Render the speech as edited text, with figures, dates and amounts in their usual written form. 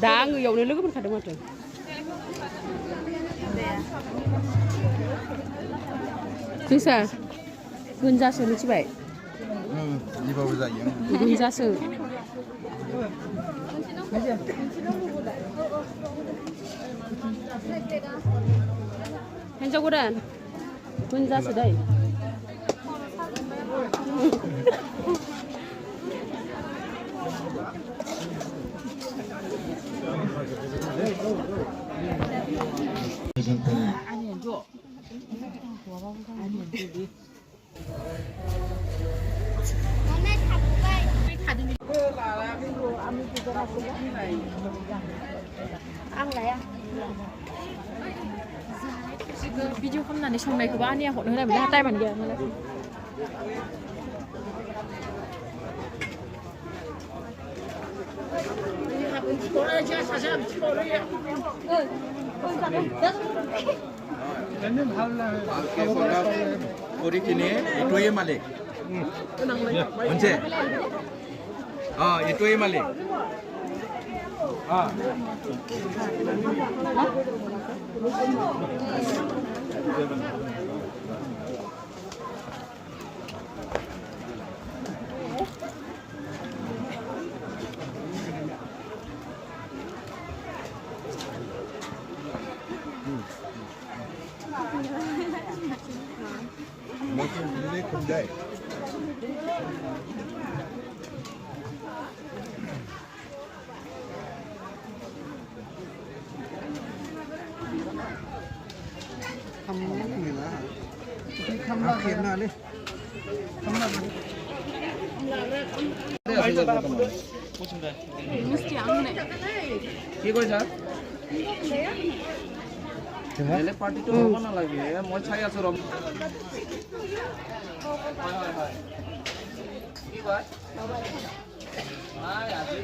다 아ङो 이यावनो logo मोनखादों माथो जोंसा गोनजासो मिथिबाय 이바보 자이요 गोनजासो हिन्जाव गोदान गोनजासो दै 지금 비디오 컴난에 정말 그거 아니야. 오늘 하면 한 달만 이겨. 우리 기네 이토에 말레 언제 이토에 말레 বেলেগ পাৰ্টিটো হ'ব নালাগে মই চাই আছো ৰম কি কয় আজি